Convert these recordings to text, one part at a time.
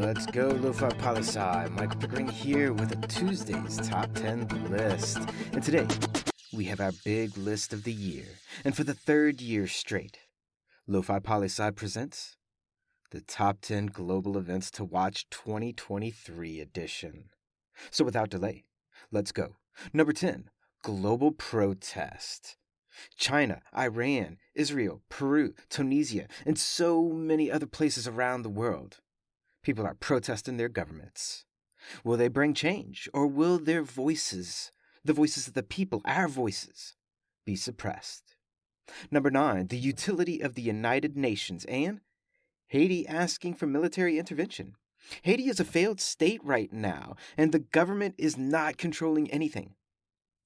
Let's go, Lofi Poli Sci. Michael Pickering here with a Tuesday's Top 10 list. And today, we have our big list of the year. And for the third year straight, Lofi Poli Sci presents the Top 10 Global Events to Watch 2023 edition. So without delay, let's go. Number 10, Global Protest. China, Iran, Israel, Peru, Tunisia, and so many other places around the world. People are protesting their governments. Will they bring change, or will their voices, the voices of the people, our voices, be suppressed? Number 9, the utility of the United Nations and Haiti asking for military intervention. Haiti is a failed state right now, and the government is not controlling anything.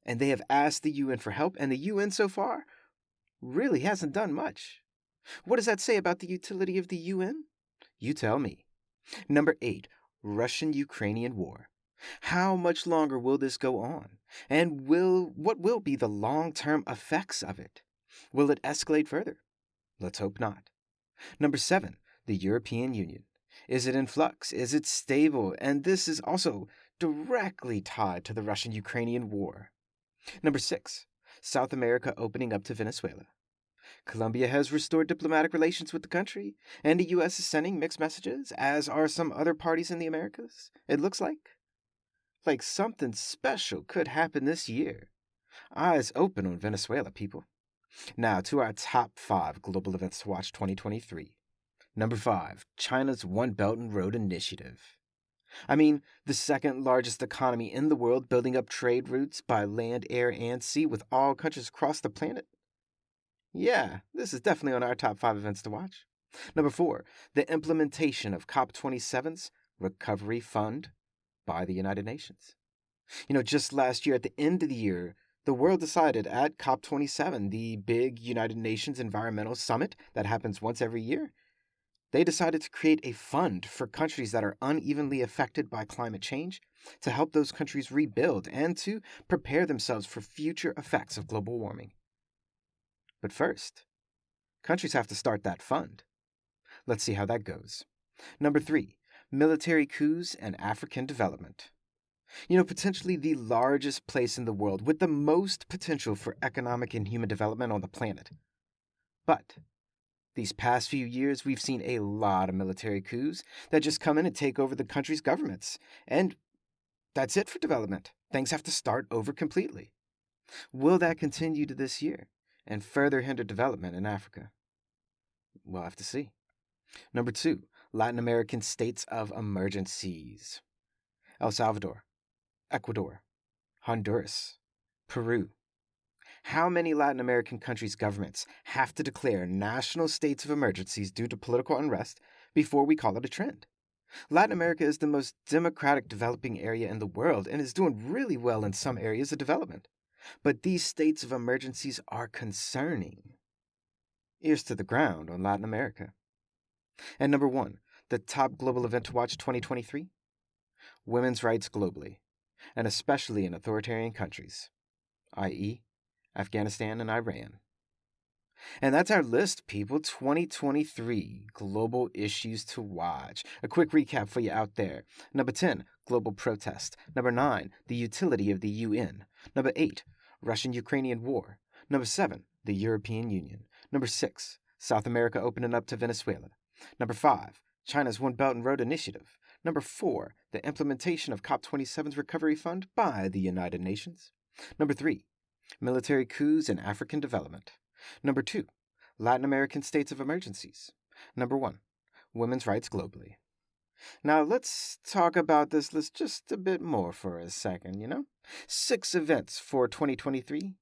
And they have asked the UN for help, and the UN so far really hasn't done much. What does that say about the utility of the UN? You tell me. Number 8, Russian-Ukrainian war. How much longer will this go on? And what will be the long-term effects of it? Will it escalate further? Let's hope not. Number 7, the European Union. Is it in flux? Is it stable? And this is also directly tied to the Russian-Ukrainian war. Number 6, South America opening up to Venezuela. Colombia has restored diplomatic relations with the country, and the U.S. is sending mixed messages, as are some other parties in the Americas. It looks like something special could happen this year. Eyes open on Venezuela, people. Now to our top 5 global events to watch 2023. Number 5, China's One Belt and Road Initiative. I mean, the second largest economy in the world, building up trade routes by land, air, and sea with all countries across the planet. Yeah, this is definitely on our top 5 events to watch. Number 4, the implementation of COP27's Recovery Fund by the United Nations. Just last year, at the end of the year, the world decided at COP27, the big United Nations Environmental Summit that happens once every year, they decided to create a fund for countries that are unevenly affected by climate change to help those countries rebuild and to prepare themselves for future effects of global warming. But first, countries have to start that fund. Let's see how that goes. Number 3, military coups and African development. Potentially the largest place in the world with the most potential for economic and human development on the planet. But these past few years, we've seen a lot of military coups that just come in and take over the country's governments. And that's it for development. Things have to start over completely. Will that continue to this year and further hinder development in Africa? We'll have to see. Number 2, Latin American states of emergencies. El Salvador, Ecuador, Honduras, Peru. How many Latin American countries' governments have to declare national states of emergencies due to political unrest before we call it a trend? Latin America is the most democratic developing area in the world and is doing really well in some areas of development. But these states of emergencies are concerning. Ears to the ground on Latin America. And number 1, the top global event to watch 2023? Women's rights globally, and especially in authoritarian countries, i.e., Afghanistan and Iran. And that's our list, people. 2023 global issues to watch. A quick recap for you out there. Number 10, global protest. Number 9, the utility of the UN. Number 8, Russian-Ukrainian war. Number 7, the European Union. Number 6, South America opening up to Venezuela. Number 5, China's One Belt and Road Initiative. Number 4, the implementation of COP27's Recovery Fund by the United Nations. Number 3, military coups and African development. Number 2, Latin American states of emergencies. Number 1, women's rights globally. Now let's talk about this list just a bit more for a second, 6 events for 2023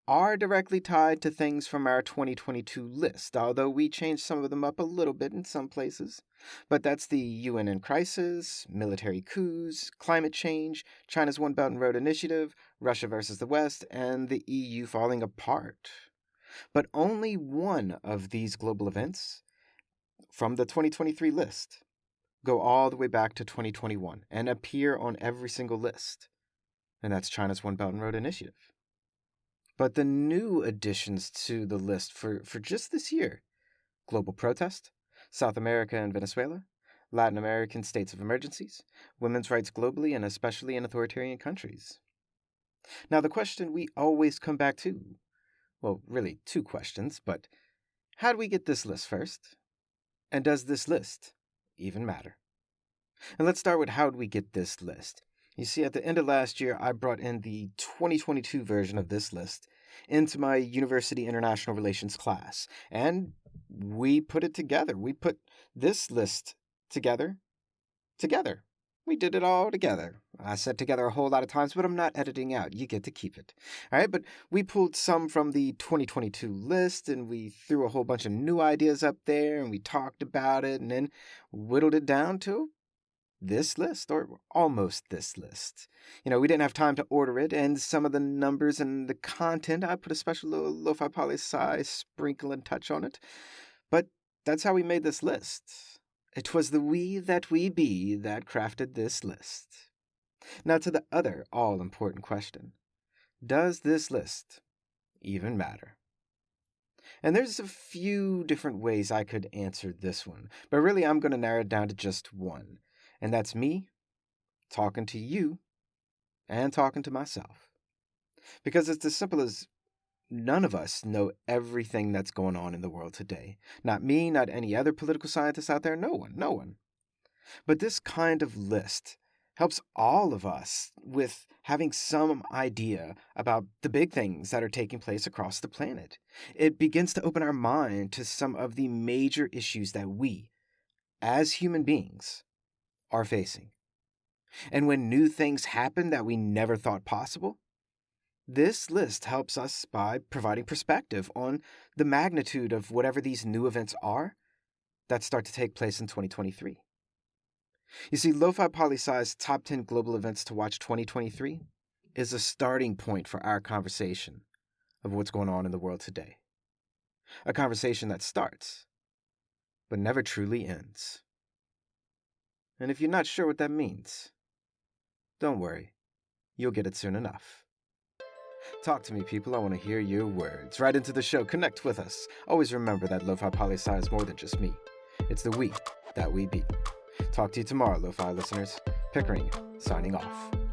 are directly tied to things from our 2022 list, although we changed some of them up a little bit in some places. But that's the UN in crisis, military coups, climate change, China's One Belt and Road Initiative, Russia versus the West, and the EU falling apart. But only one of these global events from the 2023 list go all the way back to 2021 and appear on every single list. And that's China's One Belt and Road Initiative. But the new additions to the list for just this year, global protest, South America and Venezuela, Latin American states of emergencies, women's rights globally, and especially in authoritarian countries. Now, the question we always come back to, well, really two questions, but how do we get this list first? And does this list even matter? And let's start with how do we get this list? You see, at the end of last year, I brought in the 2022 version of this list into my University International Relations class, and we put it together. We put this list together. We did it all together. I said together a whole lot of times, but I'm not editing out. You get to keep it. All right, but we pulled some from the 2022 list, and we threw a whole bunch of new ideas up there, and we talked about it, and then whittled it down to this list, or almost this list. We didn't have time to order it, and some of the numbers and the content, I put a special little Lofi Poli Sci sprinkle and touch on it. But that's how we made this list. It was the we that we be that crafted this list. Now to the other all-important question. Does this list even matter? And there's a few different ways I could answer this one, but really I'm going to narrow it down to just one. And that's me talking to you and talking to myself. Because it's as simple as none of us know everything that's going on in the world today. Not me, not any other political scientist out there, no one. But this kind of list helps all of us with having some idea about the big things that are taking place across the planet. It begins to open our mind to some of the major issues that we, as human beings, are facing. And when new things happen that we never thought possible, this list helps us by providing perspective on the magnitude of whatever these new events are that start to take place in 2023. You see, Lofi Poli Sci's Top 10 Global Events to Watch 2023 is a starting point for our conversation of what's going on in the world today. A conversation that starts, but never truly ends. And if you're not sure what that means, don't worry, you'll get it soon enough. Talk to me, people. I want to hear your words. Right into the show. Connect with us. Always remember that Lofi Poli Sci is more than just me. It's the we that we be. Talk to you tomorrow, Lofi listeners. Pickering, signing off.